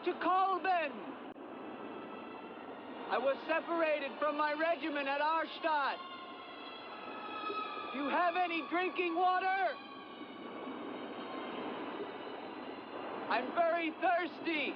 to Kolben. I was separated from my regiment at Arstadt. Do you have any drinking water? I'm very thirsty.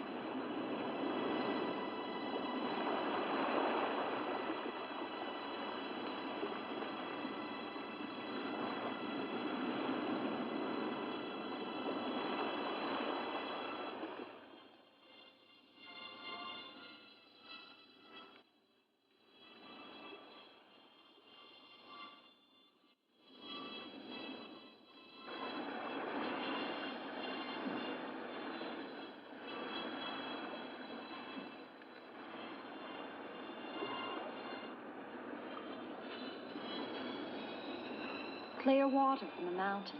Clear water from the mountain.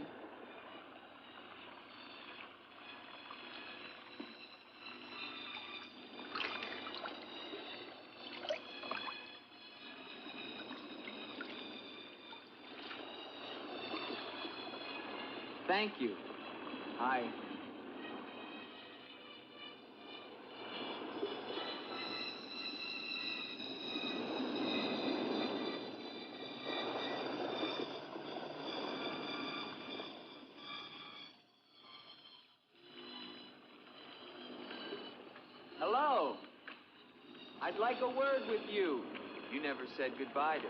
Thank you. Hello. I'd like a word with you. You never said goodbye to me.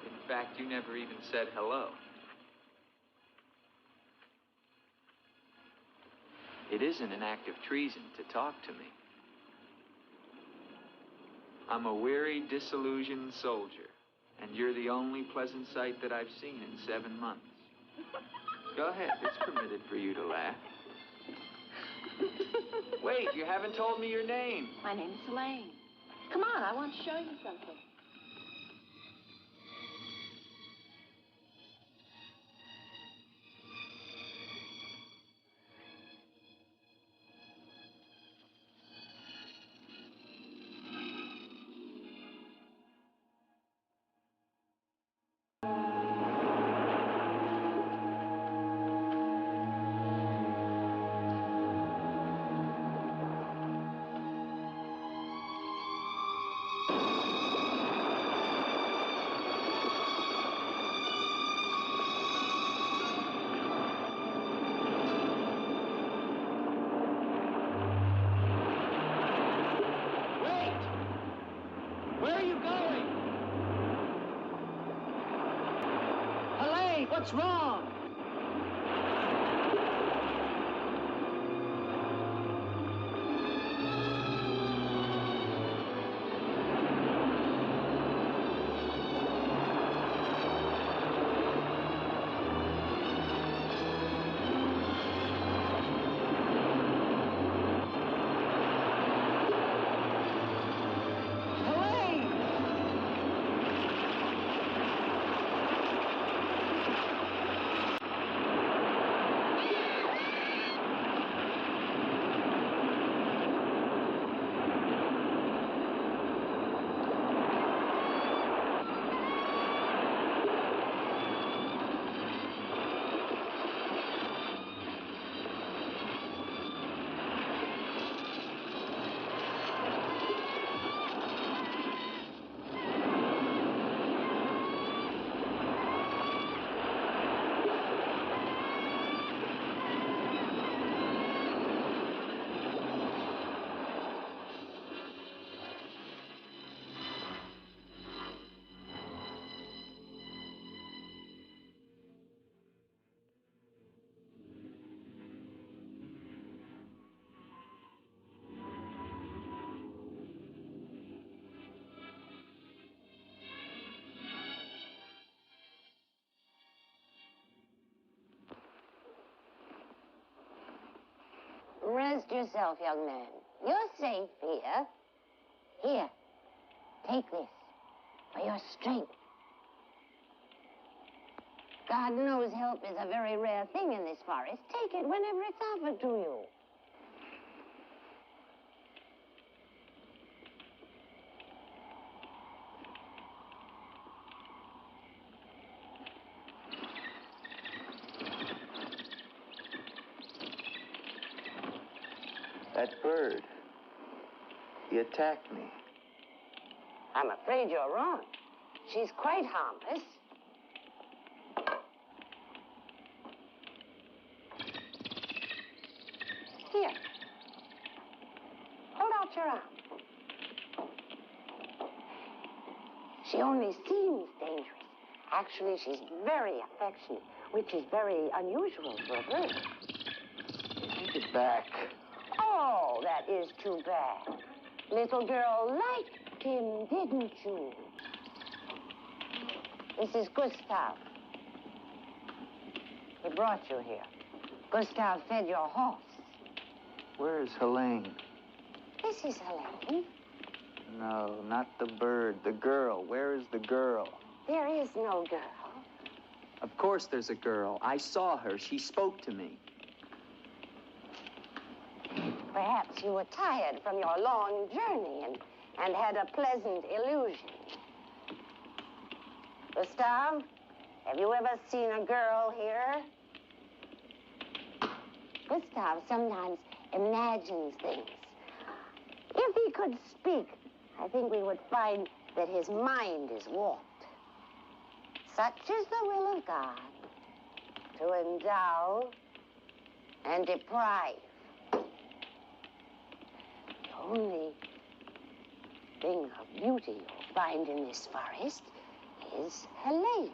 In fact, you never even said hello. It isn't an act of treason to talk to me. I'm a weary, disillusioned soldier, and you're the only pleasant sight that I've seen in 7 months. Go ahead, it's permitted for you to laugh. Wait, you haven't told me your name. My name's Elaine. Come on, I want to show you something. What's wrong? Rest yourself, young man. You're safe here. Here, take this for your strength. God knows help is a very rare thing in this forest. Take it whenever it's offered to you. That bird, He attacked me. I'm afraid you're wrong. She's quite harmless. Here. Hold out your arm. She only seems dangerous. Actually, she's very affectionate, which is very unusual for a bird. Take it back. Oh, that is too bad. Little girl liked him, didn't you? This is Gustav. He brought you here. Gustav fed your horse. Where is Helene? This is Helene. No, not the bird. The girl. Where is the girl? There is no girl. Of course there's a girl. I saw her. She spoke to me. Perhaps you were tired from your long journey and had a pleasant illusion. Gustav, have you ever seen a girl here? Gustav sometimes imagines things. If he could speak, I think we would find that his mind is warped. Such is the will of God, to endow and deprive. The only thing of beauty you'll find in this forest is Helene.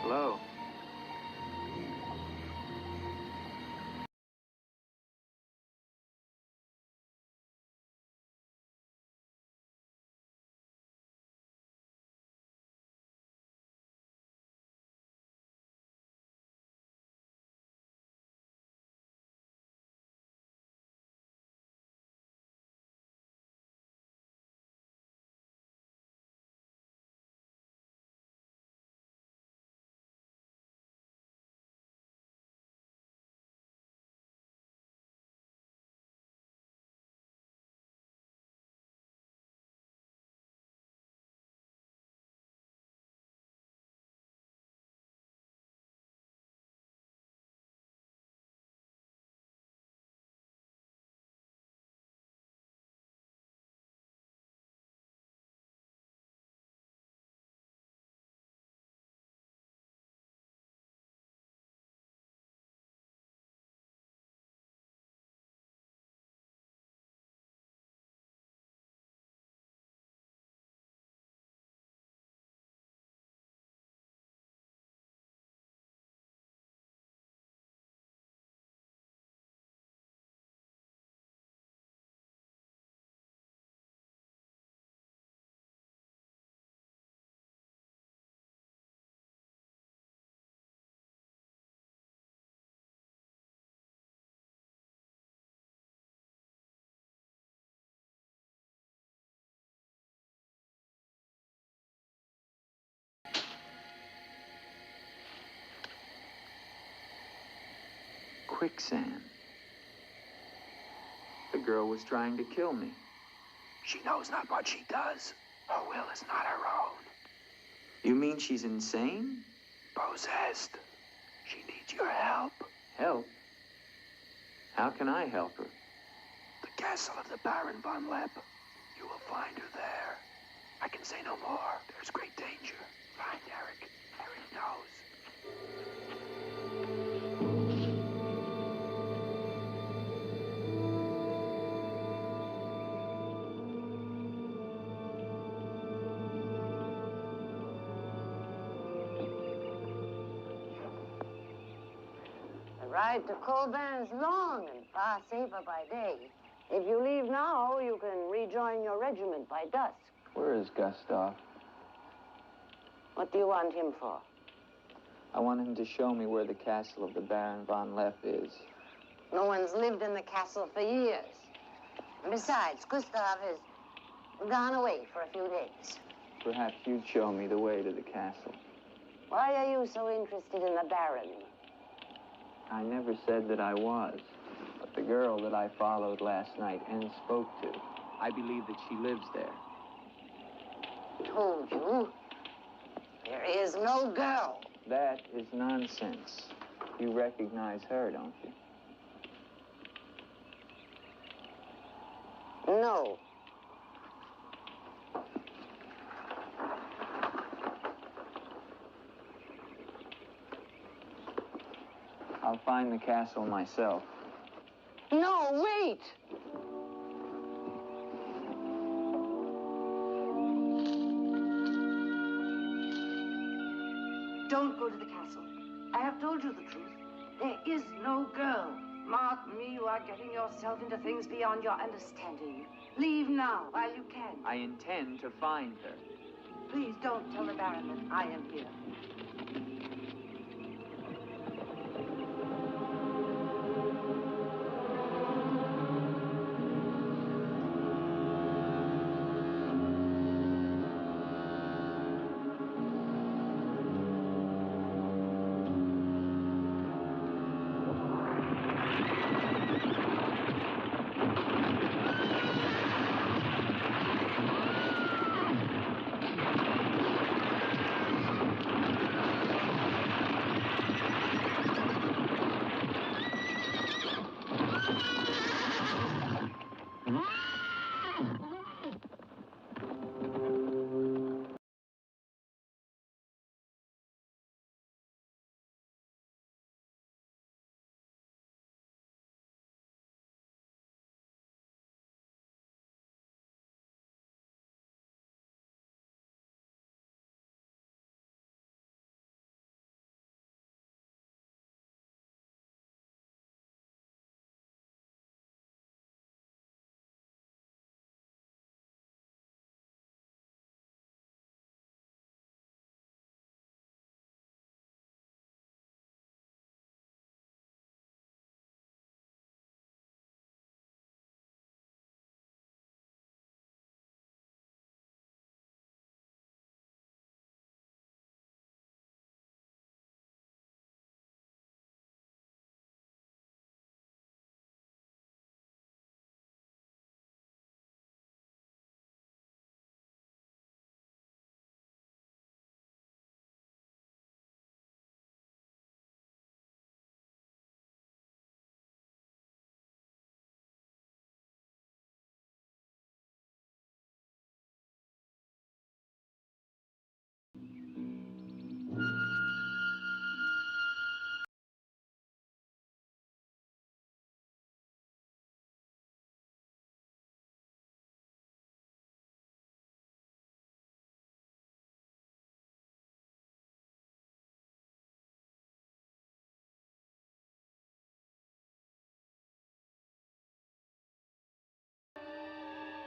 Hello. quicksand. The girl was trying to kill me. She knows not what she does. Her will is not her own. You mean she's insane? Possessed. She needs your help. Help? How can I help her? The castle of the Baron von Lepp. You will find her there. I can say no more. There's great danger. Find Eric. Eric knows. The ride to Colbin is long and far safer by day. If you leave now, you can rejoin your regiment by dusk. Where is Gustav? What do you want him for? I want him to show me where the castle of the Baron von Lepp is. No one's lived in the castle for years. And besides, Gustav has gone away for a few days. Perhaps you'd show me the way to the castle. Why are you so interested in the Baron? I never said that I was. But the girl that I followed last night and spoke to, I believe that she lives there. Told you. There is no girl. That is nonsense. You recognize her, don't you? No. I'll find the castle myself. No, wait! Don't go to the castle. I have told you the truth. There is no girl. Mark me, you are getting yourself into things beyond your understanding. Leave now, while you can. I intend to find her. Please don't tell the Baron that I am here.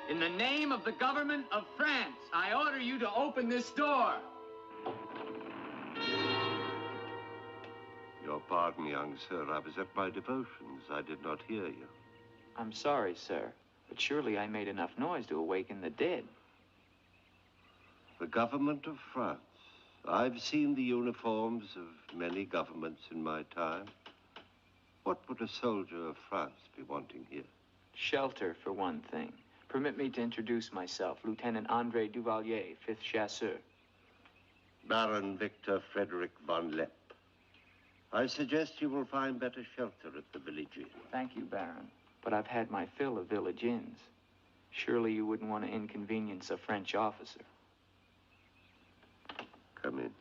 In the name of the government of France, I order you to open this door. Your pardon, young sir. I was at my devotions. I did not hear you. I'm sorry, sir, but surely I made enough noise to awaken the dead. The government of France. I've seen the uniforms of many governments in my time. What would a soldier of France be wanting here? Shelter, for one thing. Permit me to introduce myself, Lieutenant Andre Duvalier, 5th Chasseur. Baron Victor Frederick von Lepp. I suggest you will find better shelter at the village inn. Thank you, Baron. But I've had my fill of village inns. Surely you wouldn't want to inconvenience a French officer. Come in.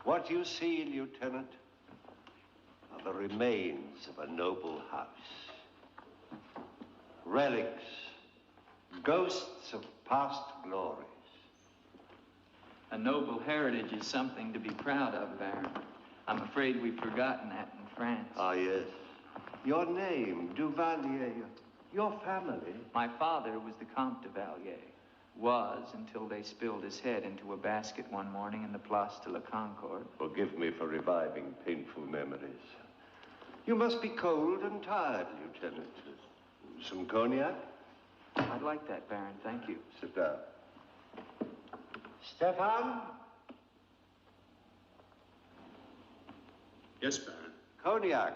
What you see, Lieutenant, are the remains of a noble house. Relics, ghosts of past glories. A noble heritage is something to be proud of, Baron. I'm afraid we've forgotten that in France. Ah, yes. Your name, Duvalier, your family. My father was the Comte de Valier. Was until they spilled his head into a basket one morning in the Place de la Concorde. Forgive me for reviving painful memories. You must be cold and tired, Lieutenant. Some cognac? I'd like that, Baron. Thank you. Sit down. Stefan? Yes, Baron. Cognac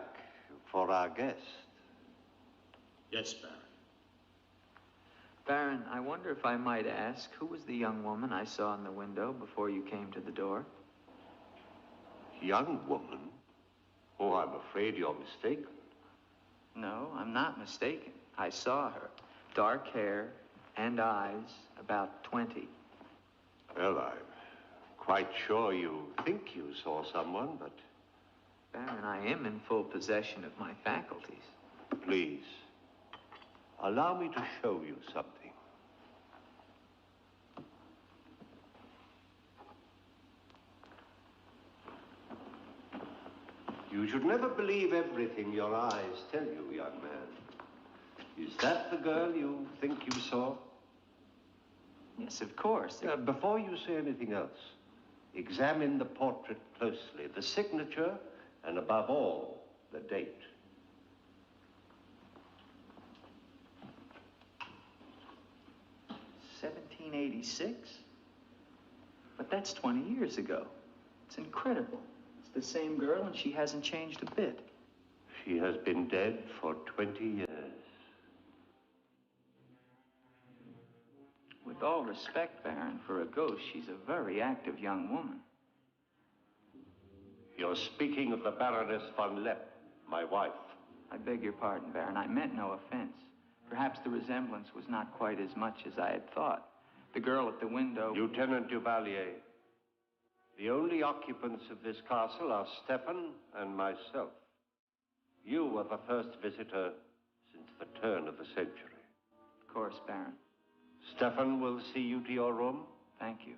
for our guest. Yes, Baron. Baron, I wonder if I might ask, who was the young woman I saw in the window before you came to the door? Young woman? Oh, I'm afraid you're mistaken. No, I'm not mistaken. I saw her. Dark hair and eyes, about 20. Well, I'm quite sure you think you saw someone, but... Baron, I am in full possession of my faculties. Please, allow me to show you something. You should never believe everything your eyes tell you, young man. Is that the girl you think you saw? Yes, of course. Before you say anything else, examine the portrait closely, the signature, and above all, the date. $1786? But that's 20 years ago. It's incredible. It's the same girl, and she hasn't changed a bit. She has been dead for 20 years. With all respect, Baron, for a ghost, she's a very active young woman. You're speaking of the Baroness von Lepp, my wife. I beg your pardon, Baron. I meant no offense. Perhaps the resemblance was not quite as much as I had thought. The girl at the window... Lieutenant Duvalier, the only occupants of this castle are Stefan and myself. You were the first visitor since the turn of the century. Of course, Baron. Stefan will see you to your room. Thank you.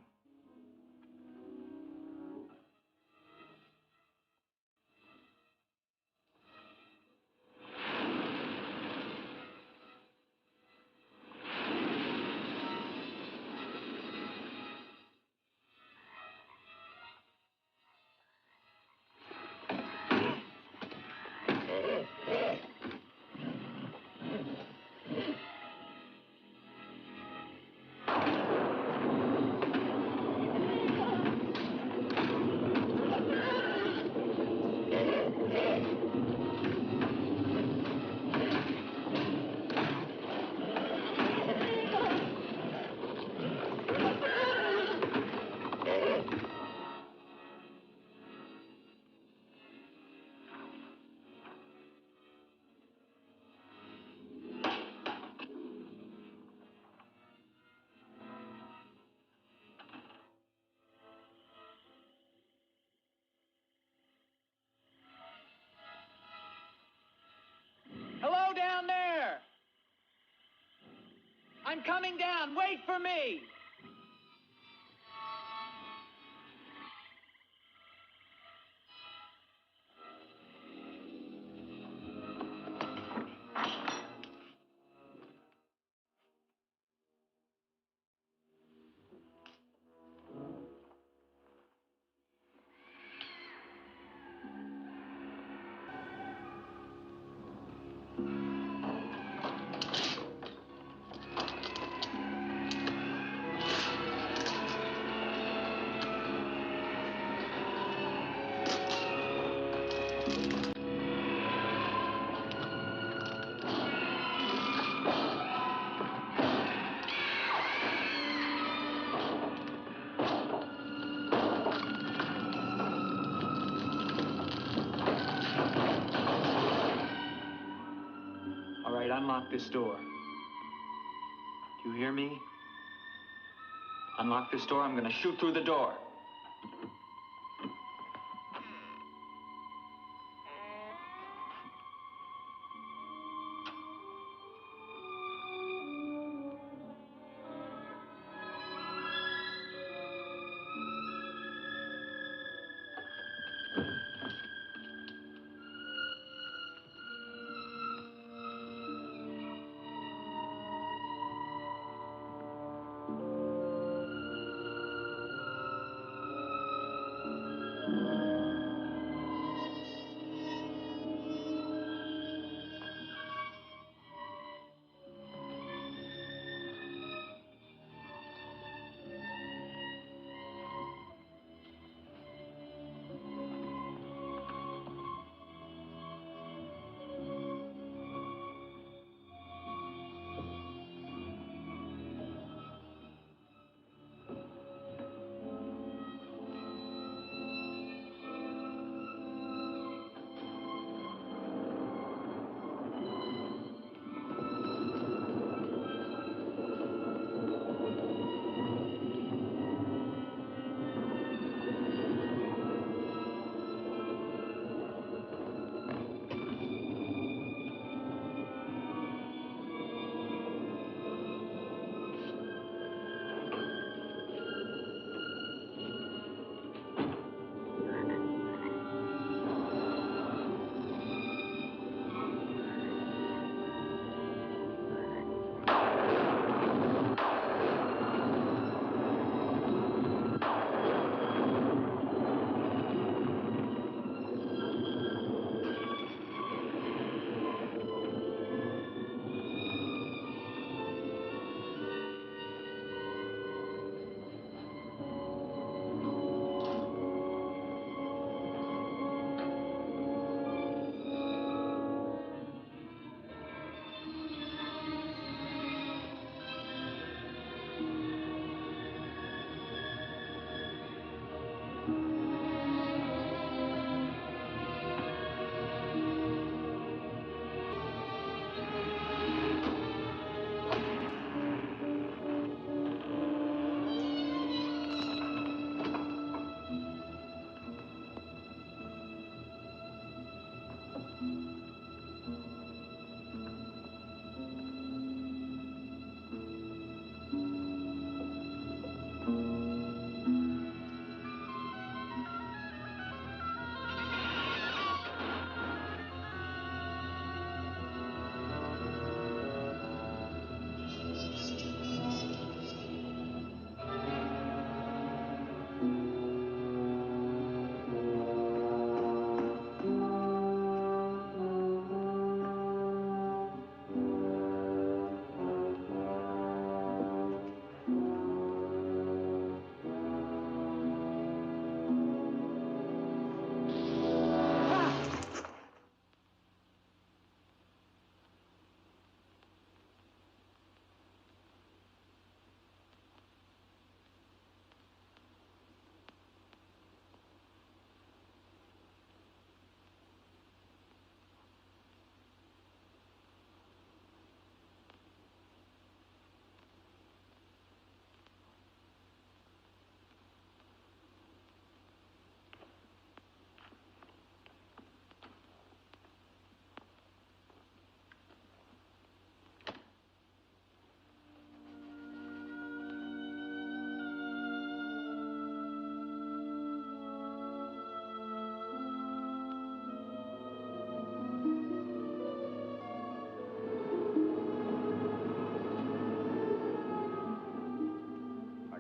Hello down there! I'm coming down. Wait for me! All right, unlock this door. Do you hear me? Unlock this door, I'm gonna shoot through the door.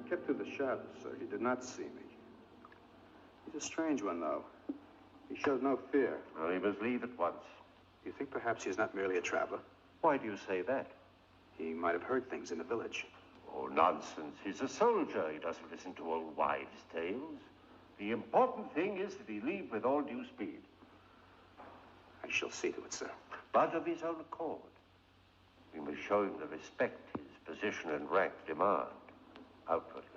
Kept through the shadows, sir. He did not see me. He's a strange one, though. He showed no fear. Well, he must leave at once. Do you think perhaps he's not merely a traveler? Why do you say that? He might have heard things in the village. Oh, nonsense. He's a soldier. He doesn't listen to old wives' tales. The important thing is that he leave with all due speed. shall see to it, sir. But of his own accord. We must show him the respect his position and rank demand outwardly.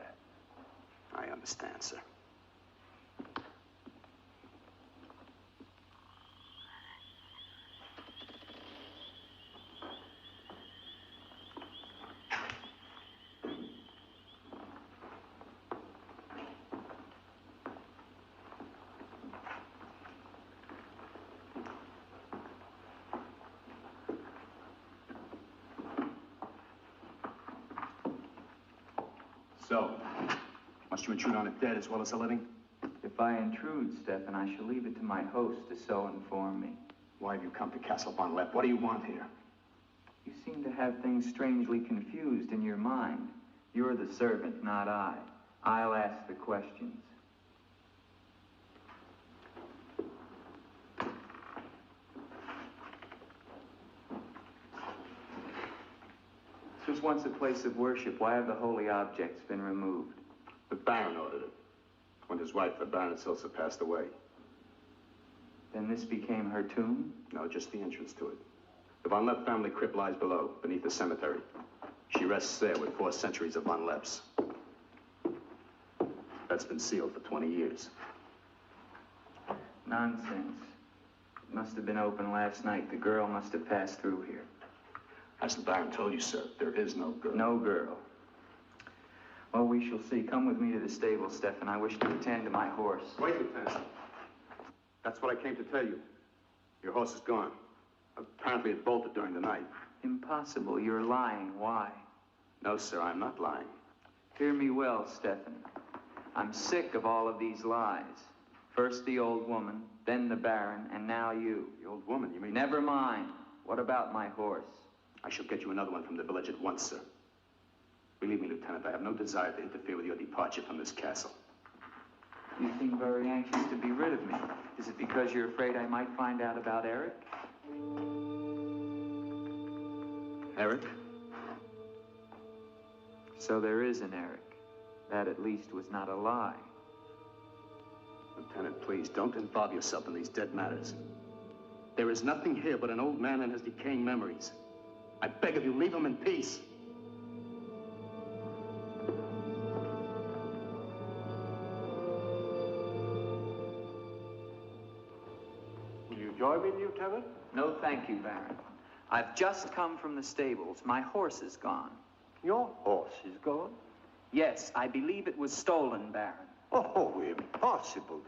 I understand, sir. So, must you intrude on a dead as well as a living? If I intrude, Stefan, I shall leave it to my host to so inform me. Why have you come to Castle Von Lepp? What do you want here? You seem to have things strangely confused in your mind. You're the servant, not I. I'll ask the questions. This was once a place of worship. Why have the holy objects been removed? The Baron ordered it. When his wife, the Baroness Ilsa, passed away. Then this became her tomb? No, just the entrance to it. The Von Lepp family crypt lies below, beneath the cemetery. She rests there with 4 centuries of Von Lepps. That's been sealed for 20 years. Nonsense. It must have been open last night. The girl must have passed through here. As the Baron told you, sir, there is no girl. No girl. Well, we shall see. Come with me to the stable, Stefan. I wish to attend to my horse. Wait, Lieutenant. That's what I came to tell you. Your horse is gone. Apparently it bolted during the night. Impossible. You're lying. Why? No, sir, I'm not lying. Hear me well, Stefan. I'm sick of all of these lies. First the old woman, then the Baron, and now you. The old woman, you mean? Never mind. What about my horse? I shall get you another one from the village at once, sir. Believe me, Lieutenant, I have no desire to interfere with your departure from this castle. You seem very anxious to be rid of me. Is it because you're afraid I might find out about Eric? Eric? So there is an Eric. That at least was not a lie. Lieutenant, please, don't involve yourself in these dead matters. There is nothing here but an old man and his decaying memories. I beg of you, leave him in peace. Will you join me, Lieutenant? No, thank you, Baron. I've just come from the stables. My horse is gone. Your horse is gone? Yes, I believe it was stolen, Baron. Oh, impossible.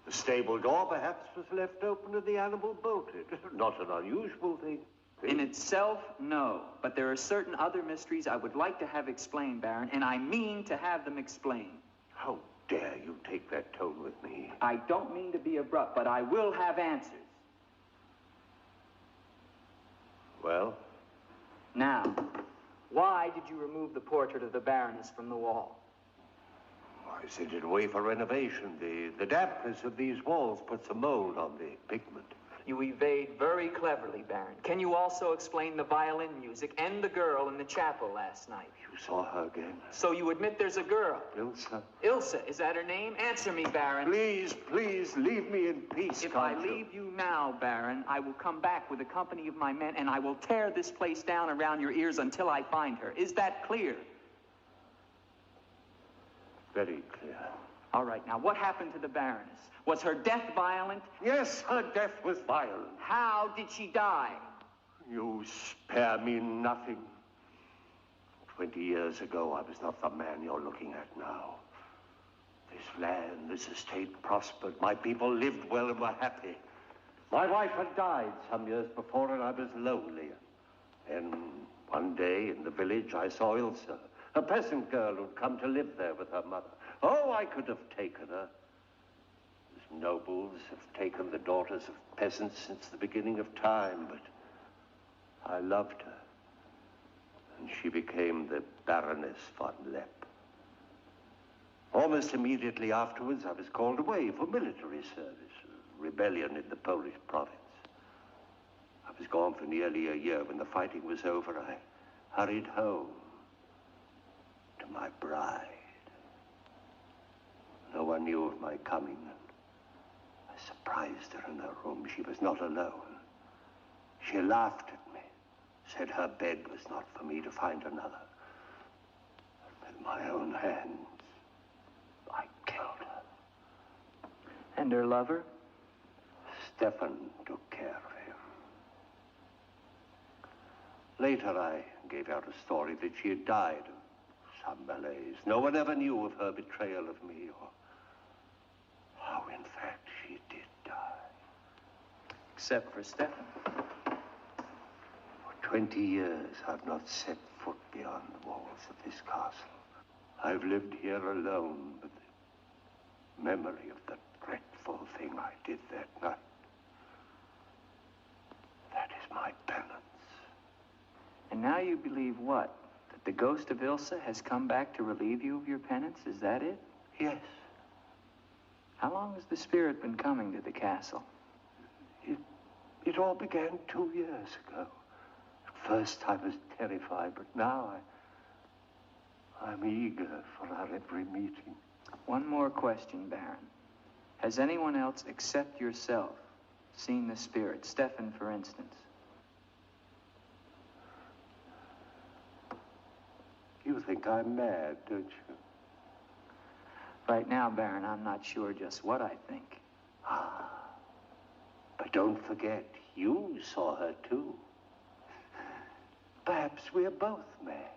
The stable door perhaps was left open and the animal bolted. Not an unusual thing. In itself, no. But there are certain other mysteries I would like to have explained, Baron, and I mean to have them explained. How dare you take that tone with me? I don't mean to be abrupt, but I will have answers. Well? Now, why did you remove the portrait of the Baroness from the wall? I sent it away for renovation. The dampness of these walls puts a mold on the pigment. You evade very cleverly, Baron. Can you also explain the violin music and the girl in the chapel last night? You saw her again? So you admit there's a girl? Ilsa. Ilsa, is that her name? Answer me, Baron. Please, please, leave me in peace, If I leave you now, Baron, I will come back with a company of my men, and I will tear this place down around your ears until I find her. Is that clear? Very clear. All right, now, what happened to the Baroness? Was her death violent? Yes, her death was violent. How did she die? You spare me nothing. 20 years ago, I was not the man you're looking at now. This land, this estate prospered. My people lived well and were happy. My wife had died some years before, and I was lonely. And one day in the village, I saw Ilsa, a peasant girl who'd come to live there with her mother. Oh, I could have taken her. As nobles have taken the daughters of peasants since the beginning of time, but I loved her. And she became the Baroness von Lepp. Almost immediately afterwards, I was called away for military service, a rebellion in the Polish province. I was gone for nearly a year. When the fighting was over, I hurried home to my bride. No one knew of my coming, and I I surprised her in her room. She was not alone. She laughed at me, said her bed was not for me to find another. And with my own hands, I killed her. And her lover? Stefan took care of him. Later, I gave out a story that she had died of some malaise. No one ever knew of her betrayal of me, or how, in fact, she did die. Except for Stefan. For 20 years, I've not set foot beyond the walls of this castle. I've lived here alone with the memory of the dreadful thing I did that night. That is my penance. And now you believe what? That the ghost of Ilsa has come back to relieve you of your penance? Is that it? Yes. How long has the spirit been coming to the castle? It all began 2 years ago. At first I was terrified, but now I'm eager for our every meeting. One more question, Baron. Has anyone else except yourself seen the spirit? Stefan, for instance. You think I'm mad, don't you? Right now, Baron, I'm not sure just what I think. Ah. But don't forget, you saw her too. Perhaps we're both mad.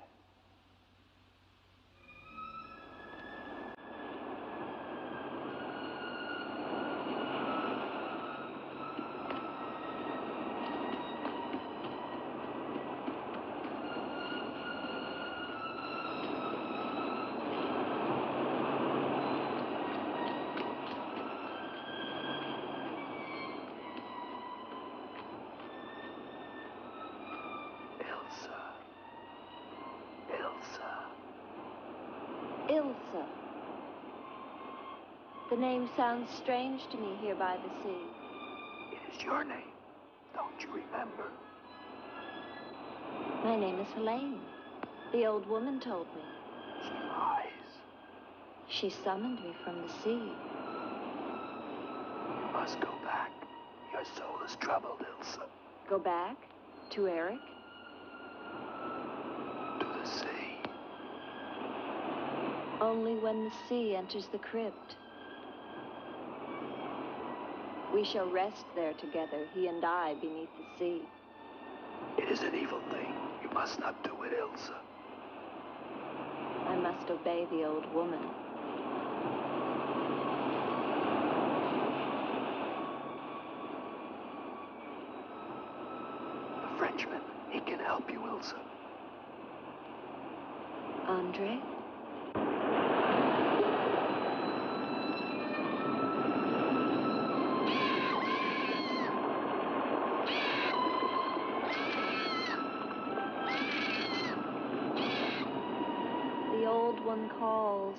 Ilsa. The name sounds strange to me here by the sea. It is your name. Don't you remember? My name is Helene. The old woman told me. She lies. She summoned me from the sea. You must go back. Your soul is troubled, Ilsa. Go back? To Eric? To the sea. Only when the sea enters the crypt. We shall rest there together, he and I, beneath the sea. It is an evil thing. You must not do it, Ilsa. I must obey the old woman. The Frenchman, he can help you, Ilsa. Andre? One calls.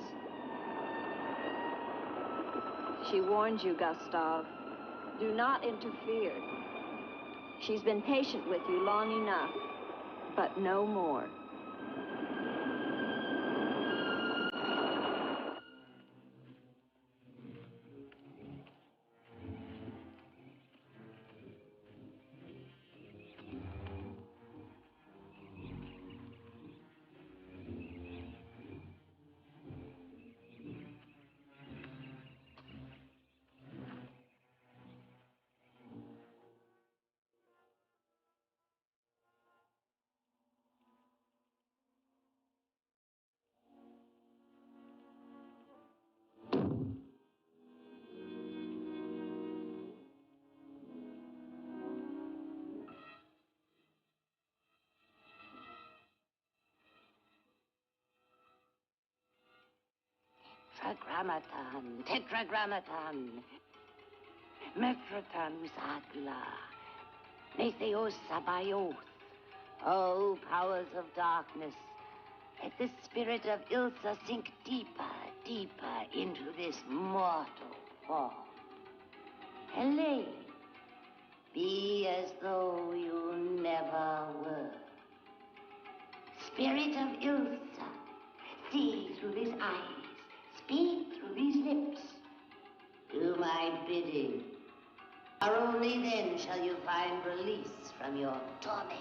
She warns you, Gustave. Do not interfere. She's been patient with you long enough, but no more. Tetragrammaton, tetragrammaton. Mefretan usagla. Netheos sabayoth. O powers of darkness, let the spirit of Ilsa sink deeper, deeper into this mortal form. Helene, be as though you never were. Spirit of Ilsa, see through these eyes, speak through these lips. Do my bidding. For only then shall you find release from your torment.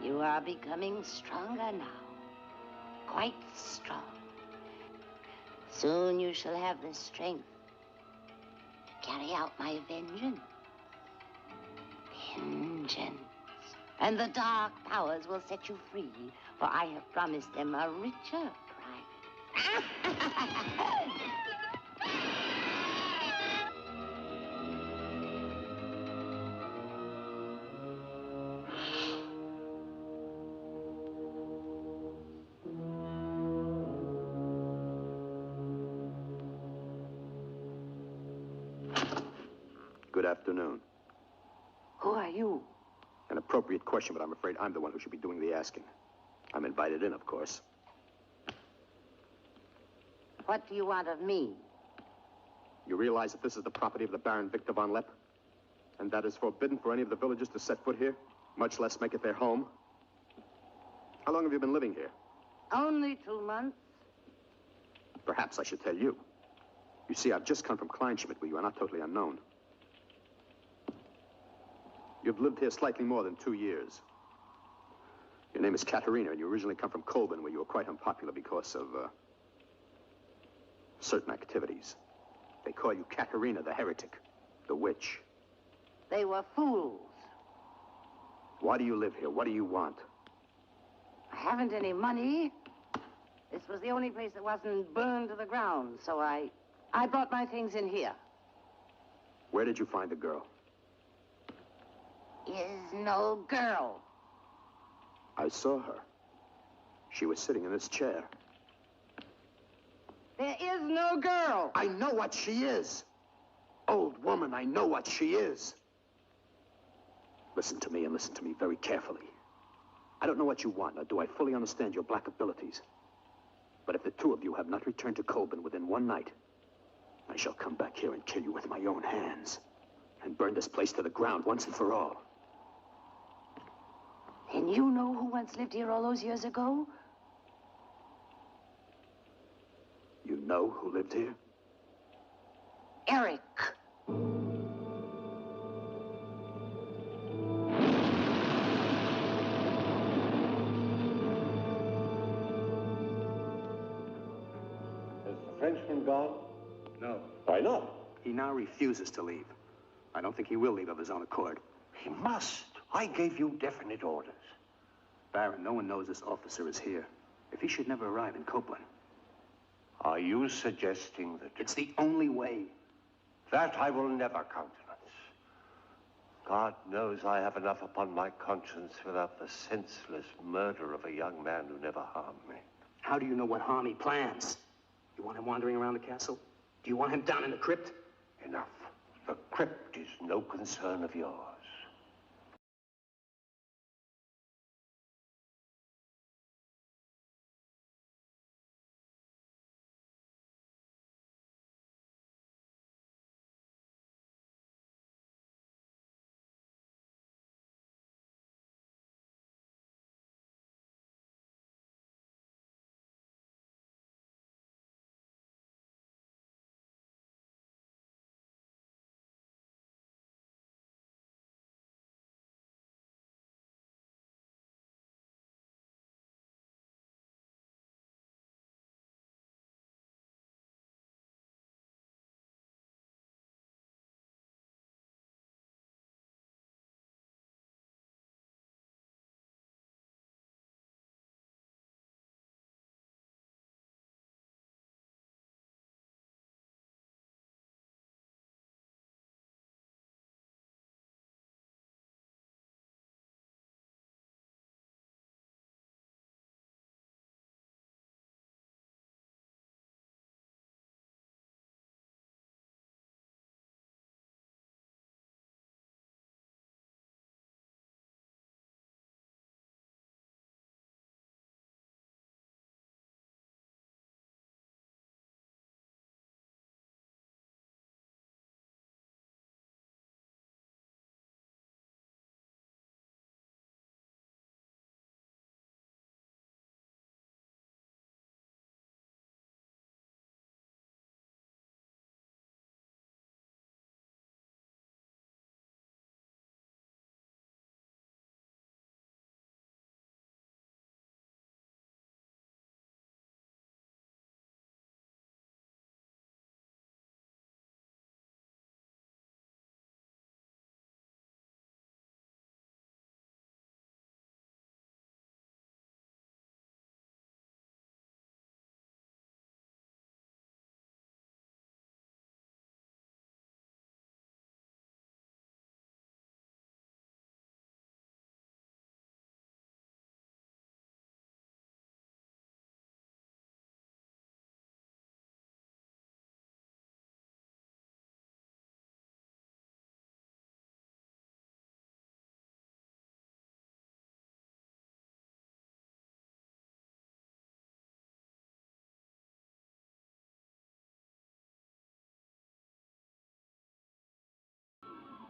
You are becoming stronger now. Quite strong. Soon you shall have the strength to carry out my vengeance. Vengeance. And the dark powers will set you free, for I have promised them a richer prize. Good afternoon. Who are you? An appropriate question, but I'm afraid I'm the one who should be doing the asking. I'm invited in, of course. What do you want of me? You realize that this is the property of the Baron Victor von Lepp? And that is forbidden for any of the villagers to set foot here, much less make it their home? How long have you been living here? Only 2 months. Perhaps I should tell you. You see, I've just come from Kleinschmidt, where you are not totally unknown. You've lived here slightly more than 2 years. Your name is Katerina, and you originally come from Kolben, where you were quite unpopular because of, certain activities. They call you Katerina the heretic, the witch. They were fools. Why do you live here? What do you want? I haven't any money. This was the only place that wasn't burned to the ground, so I brought my things in here. Where did you find the girl? Is no girl. I saw her. She was sitting in this chair. There is no girl. I know what she is. Old woman, I know what she is. Listen to me, and listen to me very carefully. I don't know what you want, nor do I fully understand your black abilities. But if the two of you have not returned to Kolben within one night, I shall come back here and kill you with my own hands. And burn this place to the ground once and for all. And you know who once lived here all those years ago? You know who lived here? Eric. Has the Frenchman gone? No. Why not? He now refuses to leave. I don't think he will leave of his own accord. He must. I gave you definite orders. Baron, no one knows this officer is here. If he should never arrive in Copeland. Are you suggesting that... It's the only way. That I will never countenance. God knows I have enough upon my conscience without the senseless murder of a young man who never harmed me. How do you know what harm he plans? You want him wandering around the castle? Do you want him down in the crypt? Enough. The crypt is no concern of yours.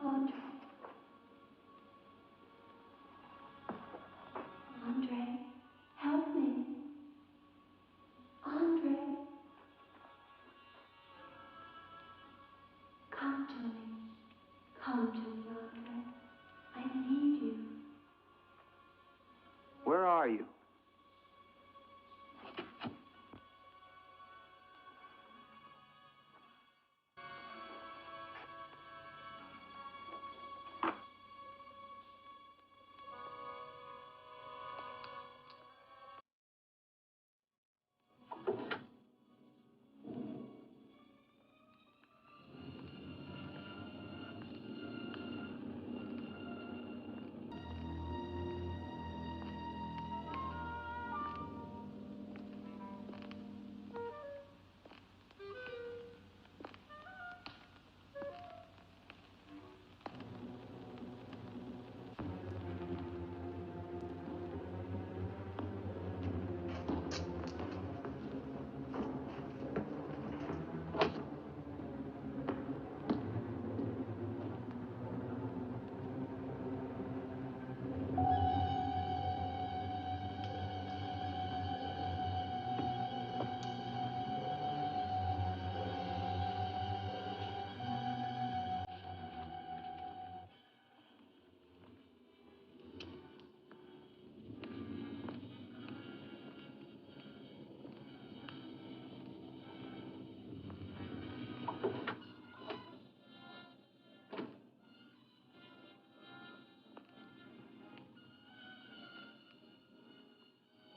Andre. Andre, help me. Andre. Come to me. Come to me, Andre. I need you. Where are you?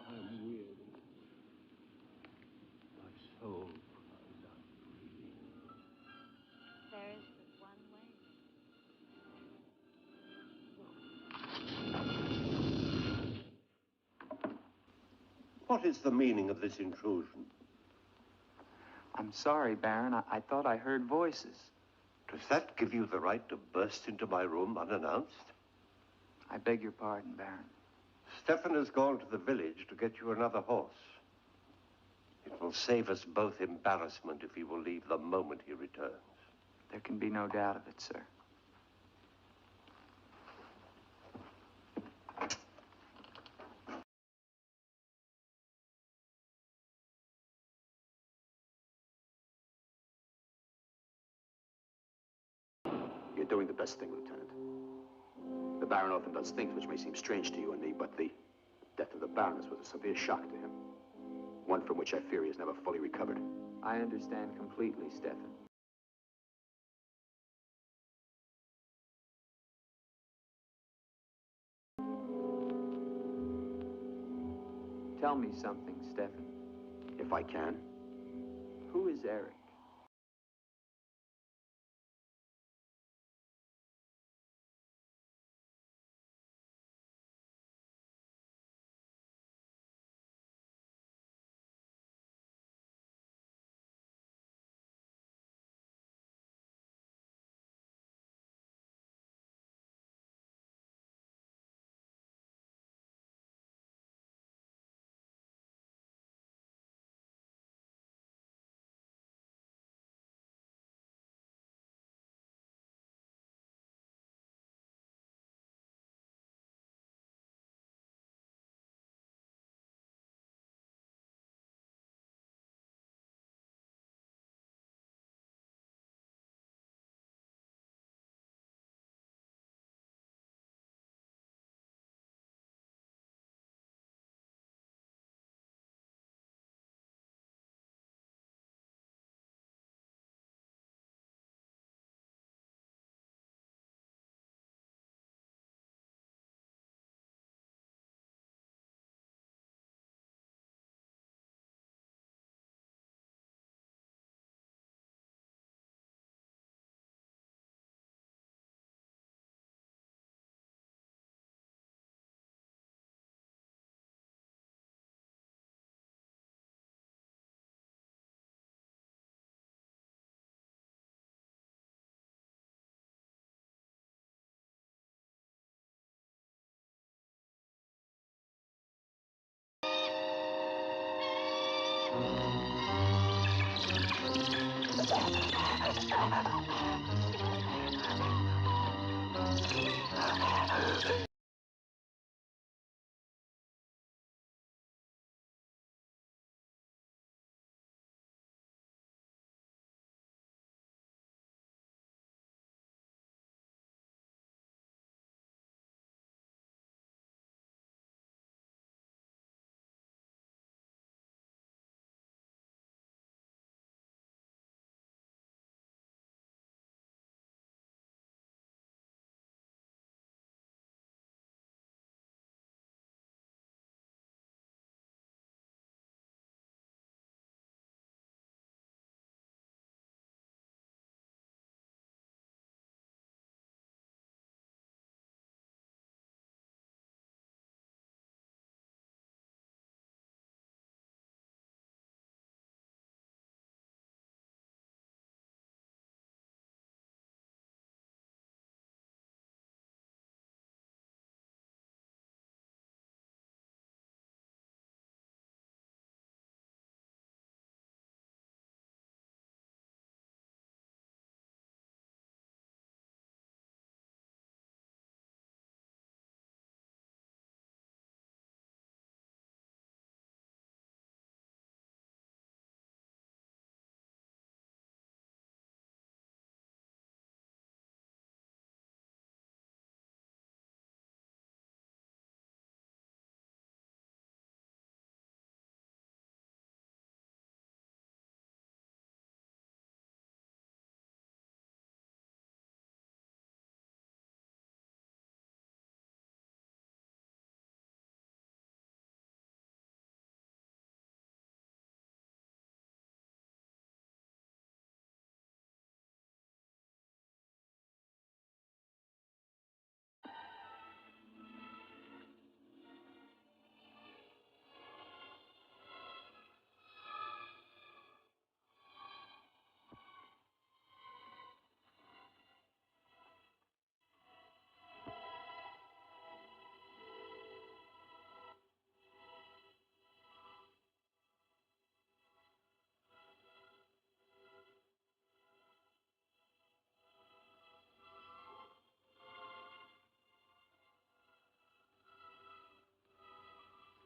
I'm weary. My soul cries out freely. There is but one way. What is the meaning of this intrusion? I'm sorry, Baron. I thought I heard voices. Does that give you the right to burst into my room unannounced? I beg your pardon, Baron. Stefan has gone to the village to get you another horse. It will save us both embarrassment if he will leave the moment he returns. There can be no doubt of it, sir. You're doing the best thing, Lieutenant. The Baron often does things which may seem strange to you and me, but the death of the Baroness was a severe shock to him. One from which I fear he has never fully recovered. I understand completely, Stefan. Tell me something, Stefan. If I can. Who is Eric?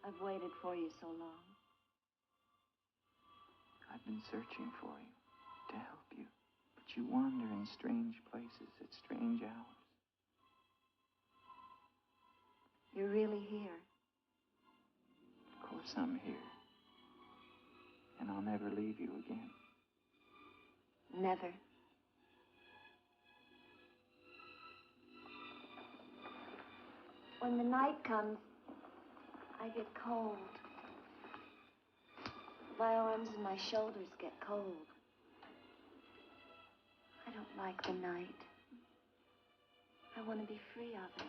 I've waited for you so long. I've been searching for you, to help you. But you wander in strange places at strange hours. You're really here. Of course I'm here. And I'll never leave you again. Never. When the night comes, I get cold. My arms and my shoulders get cold. I don't like the night. I want to be free of it.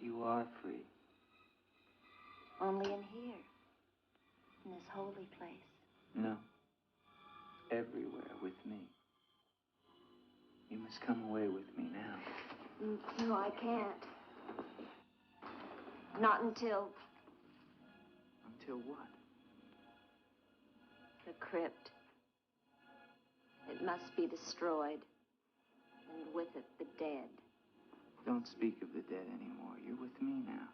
You are free. Only in here, in this holy place. No. Everywhere with me. You must come away with me now. No, I can't. Not until... Until what? The crypt. It must be destroyed. And with it, the dead. Don't speak of the dead anymore. You're with me now.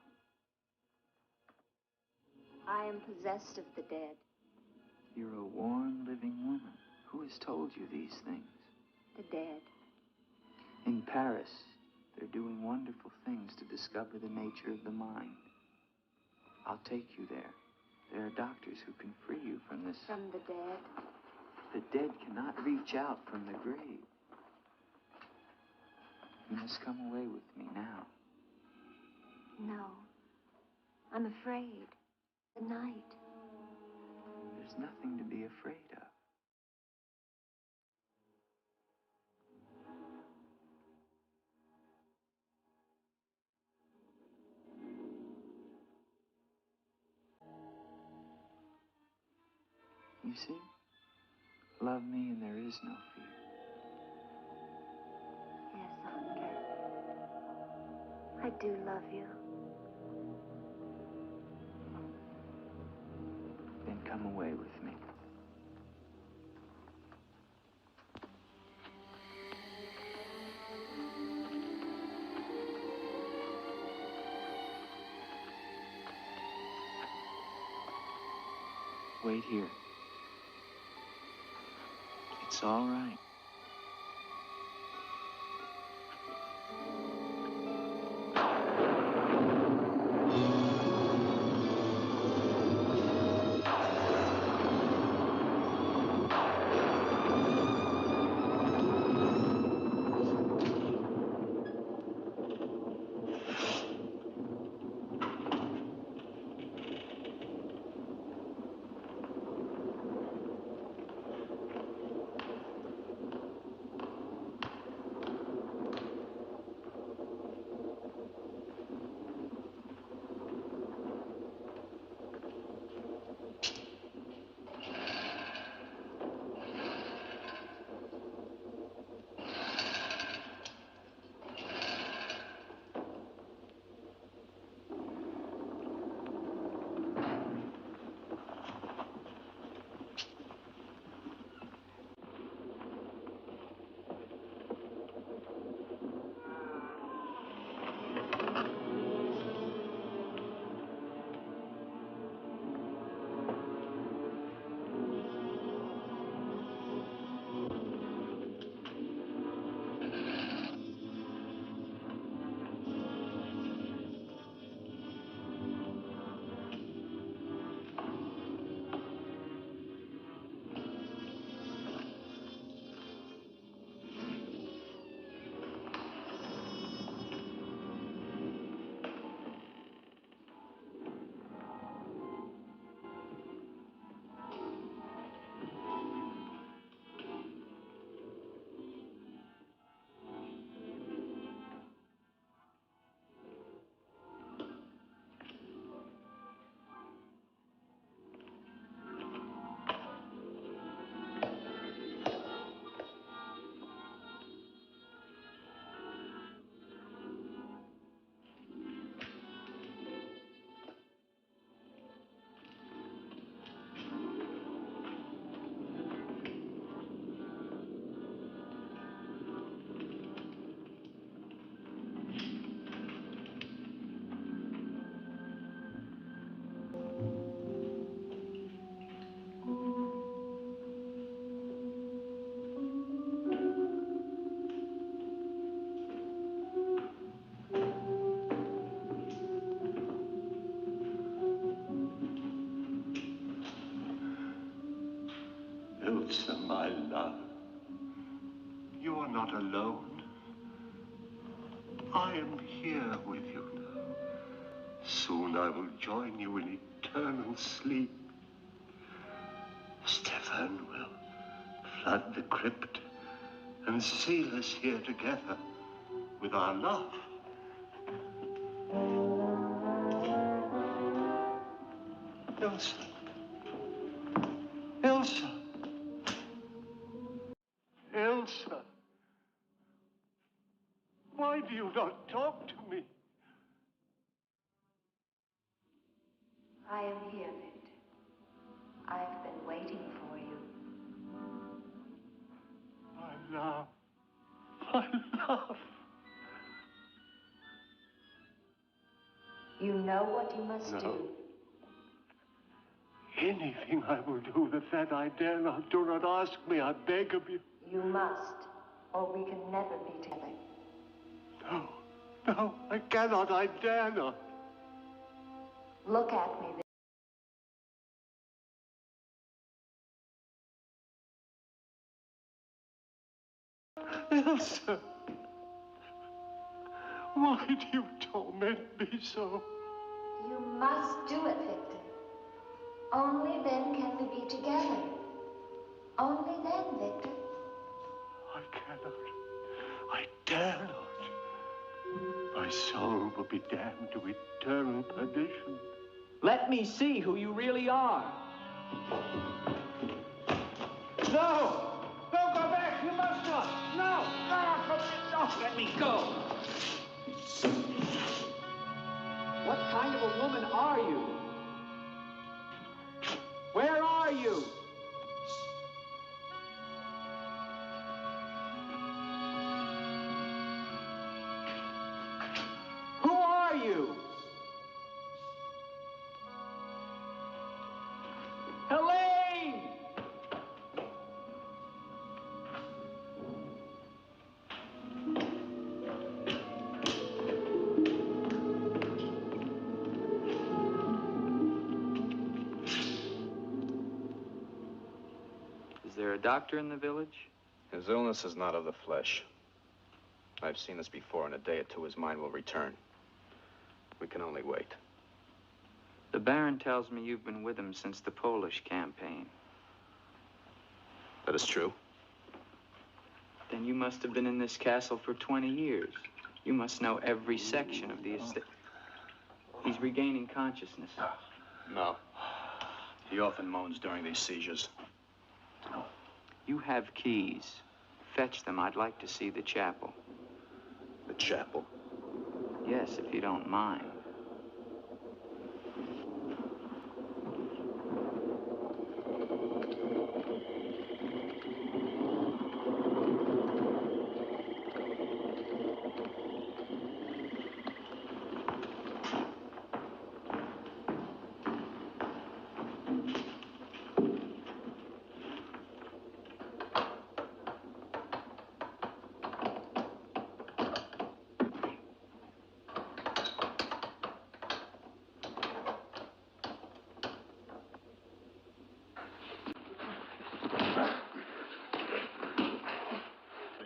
I am possessed of the dead. You're a warm, living woman. Who has told you these things? The dead. In Paris, they're doing wonderful things to discover the nature of the mind. I'll take you there. There are doctors who can free you from this. From the dead? The dead cannot reach out from the grave. You must come away with me now. No. I'm afraid. The night. There's nothing to be afraid of. You see? Love me and there is no fear. Yes, Andre. I do love you. Then come away with me. Wait here. It's all right. Ilsa, my love, you are not alone. I am here with you now. Soon I will join you in eternal sleep. Stefan will flood the crypt and seal us here together with our love. Ilsa. Ilsa. Ilsa. Why do you not talk to me? I am here, Victor. I've been waiting for you. My love. My love. You know what you must do. Anything I will do that I dare not. Do not ask me, I beg of you. You must, or we can never be together. No, no, I cannot, I dare not. Look at me, Ilsa, why do you torment me so? You must do it, Victor. Only then can we be together. Only then, Victor. I cannot. I dare not. My soul will be damned to eternal perdition. Let me see who you really are. No! Don't go back! You must not! No! No! Let me go! What kind of a woman are you? Where are you? Who are you? Helene! doctor in the village? His illness is not of the flesh. I've seen this before. In a day or two, his mind will return. We can only wait. The Baron tells me you've been with him since the Polish campaign. That is true. Then you must have been in this castle for 20 years. You must know every section of the estate. He's regaining consciousness. No. He often moans during these seizures. You have keys. Fetch them. I'd like to see the chapel. The chapel? Yes, if you don't mind.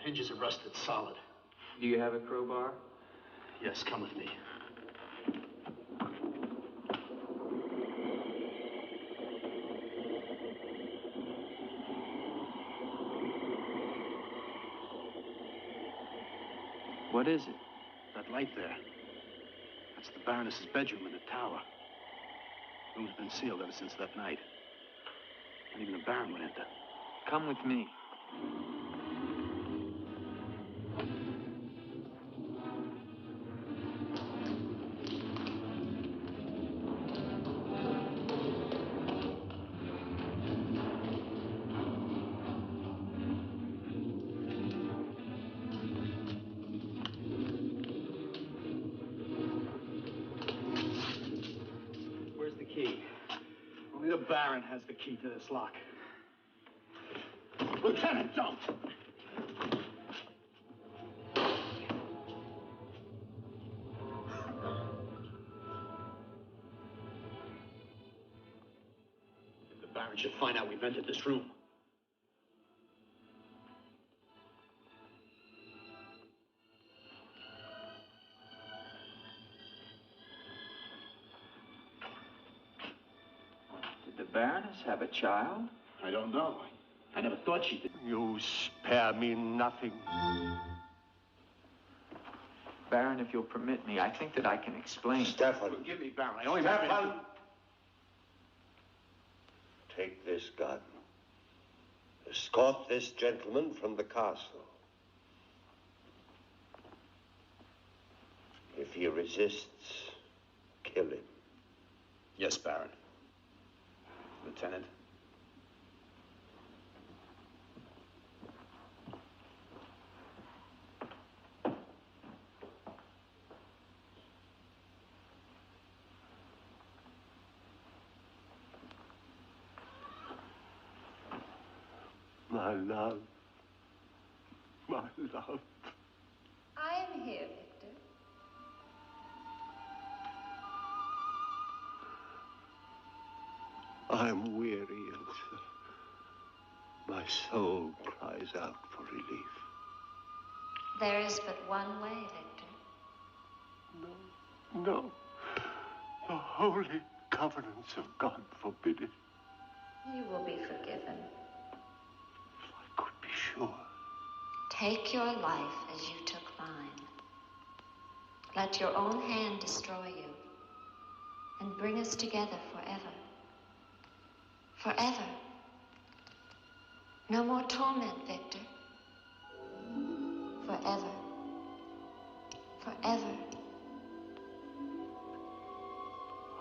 Hinges are rusted solid. Do you have a crowbar? Yes, come with me. What is it? That light there. That's the Baroness's bedroom in the tower. The room's been sealed ever since that night. Not even the Baron would enter. Come with me. Only the Baron has the key to this lock. Lieutenant, don't! If the Baron should find out we've entered this room. Did the Baroness have a child? I don't know. I never thought she did. You spare me nothing. Baron, if you'll permit me, I think that I can explain. Stefan. Forgive me, Baron. I only Stefan! Take this gun. Escort this gentleman from the castle. If he resists, kill him. Yes, Baron. Lieutenant. My love. My love. I am here, Victor. I'm weary, Elsa. My soul cries out for relief. There is but one way, Victor. No. The holy covenants of God forbid it. You will be forgiven. If I could be sure. Take your life as you took mine. Let your own hand destroy you and bring us together forever. Forever. No more torment, Victor. Forever. Forever.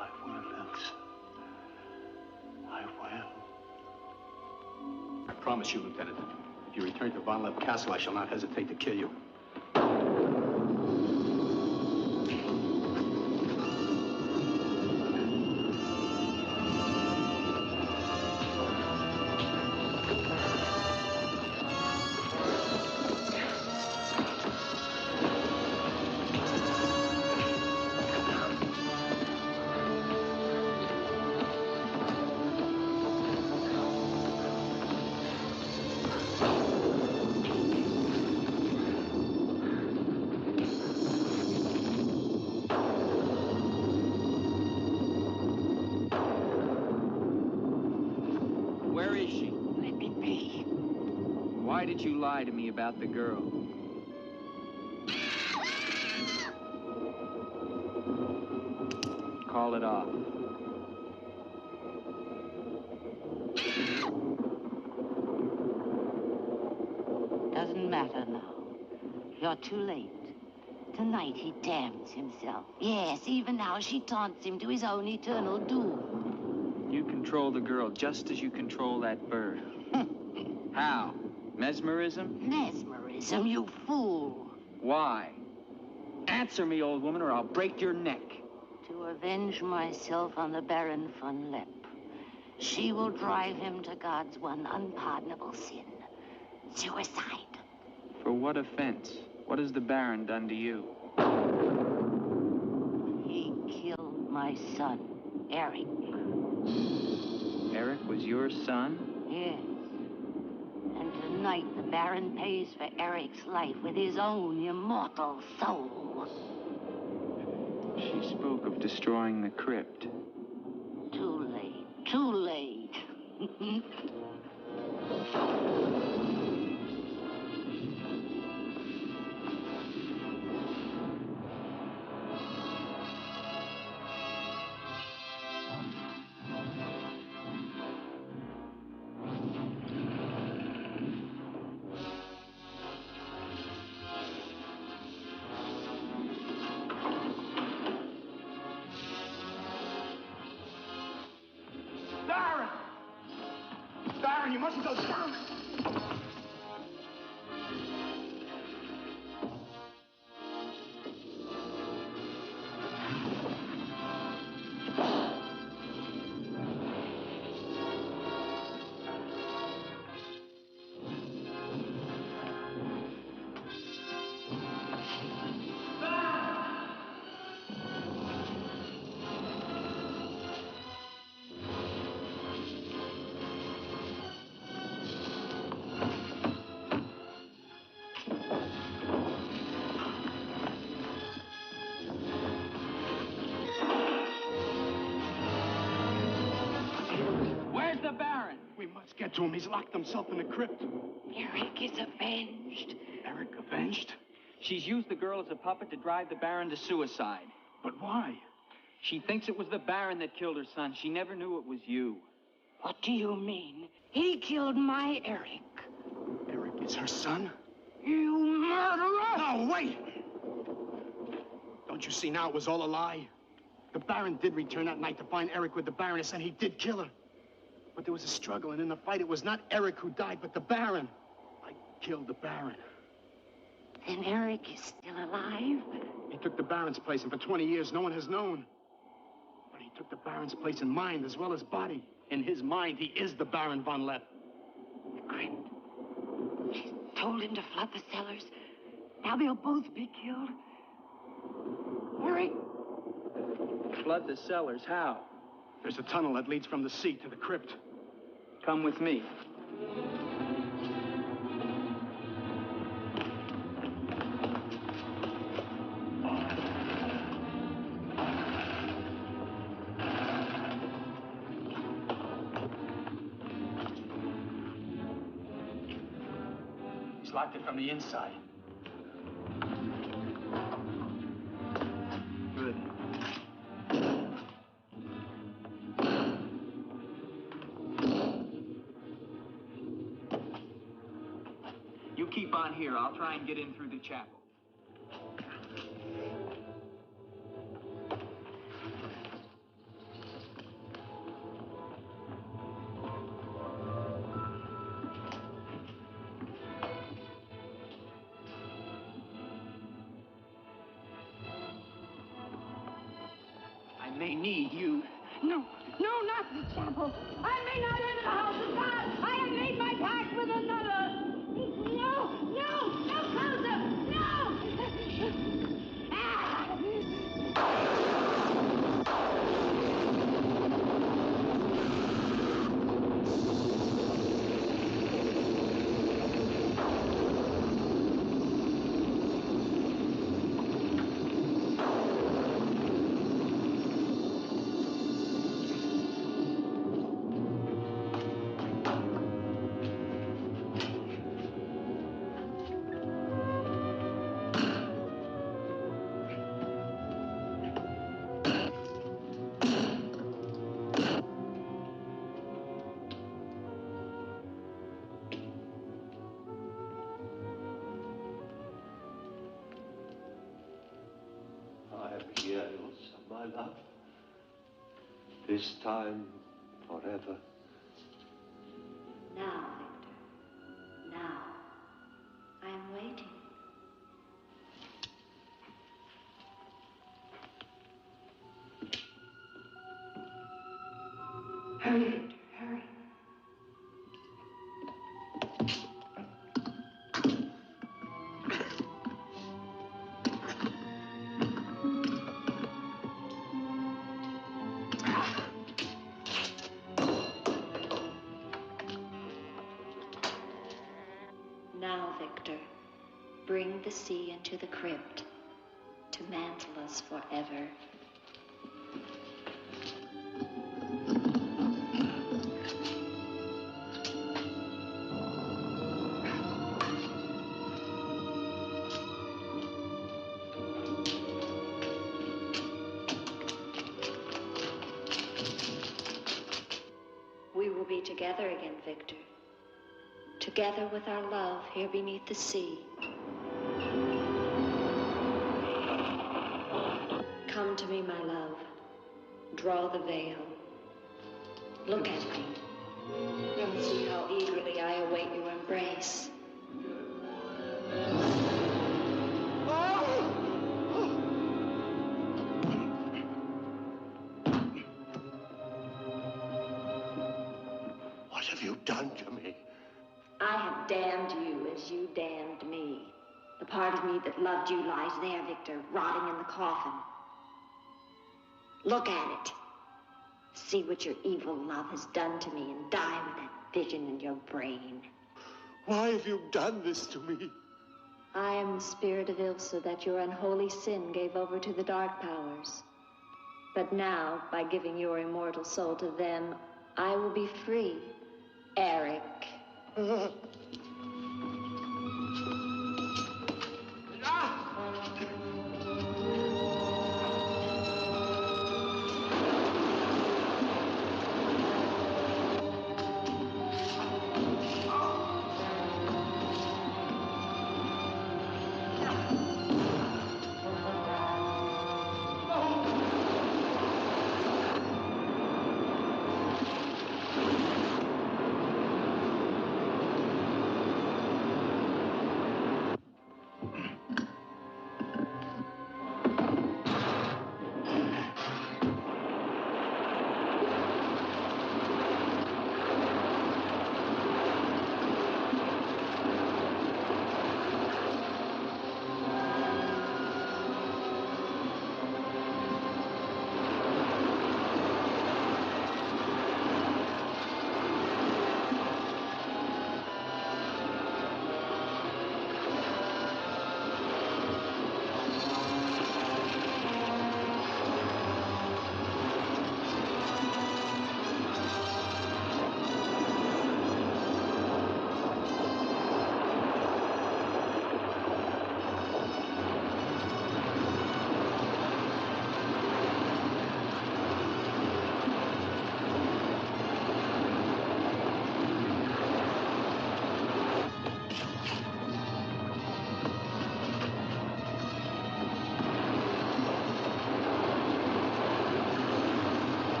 I will, Elsa. I will. I promise you, Lieutenant, if you return to Von Lepp Castle, I shall not hesitate to kill you. Why did you lie to me about the girl? Call it off. Doesn't matter now. You're too late. Tonight he damns himself. Yes, even now she taunts him to his own eternal doom. You control the girl just as you control that bird. How? Mesmerism? Mesmerism, you fool. Why? Answer me, old woman, or I'll break your neck. To avenge myself on the Baron von Lepp. She will drive him to God's one unpardonable sin. Suicide. For what offense? What has the Baron done to you? He killed my son, Eric. Eric was your son? Yes. And tonight the Baron pays for Eric's life with his own immortal soul. She spoke of destroying the crypt. Too late. Too late. Baron, you mustn't go down. Get to him. He's locked himself in the crypt. Eric is avenged. Eric avenged? She's used the girl as a puppet to drive the Baron to suicide. But why? She thinks it was the Baron that killed her son. She never knew it was you. What do you mean? He killed my Eric. Eric is her son? You murderer! No, wait! Don't you see now it was all a lie? The Baron did return that night to find Eric with the Baroness, and he did kill her. But there was a struggle, and in the fight, it was not Eric who died, but the Baron. I killed the Baron. Then Eric is still alive? He took the Baron's place, and for 20 years, no one has known. But he took the Baron's place in mind as well as body. In his mind, he is the Baron von Lepp. The crypt. She's told him to flood the cellars. Now they'll both be killed. Eric. Flood the cellars? How? There's a tunnel that leads from the sea to the crypt. Come with me. He's locked it from the inside. Good. You keep on here. I'll try and get in through the chapel. I may need you. No, not the chapel. I may not enter the house of God. I have made my pact with another. No closer! No! my love. This time, forever. Now, Victor. Now. I am waiting. Hurry, Victor, hurry. Now, Victor, bring the sea into the crypt to mantle us forever. We will be together again, Victor. Together with our love here beneath the sea. Come to me, my love. Draw the veil. Look at me. And see how eagerly I await your embrace. What have you done to me? I have damned you as you damned me. The part of me that loved you lies there, Victor, rotting in the coffin. Look at it. See what your evil love has done to me and die with that vision in your brain. Why have you done this to me? I am the spirit of Ilsa that your unholy sin gave over to the dark powers. But now, by giving your immortal soul to them, I will be free. Eric.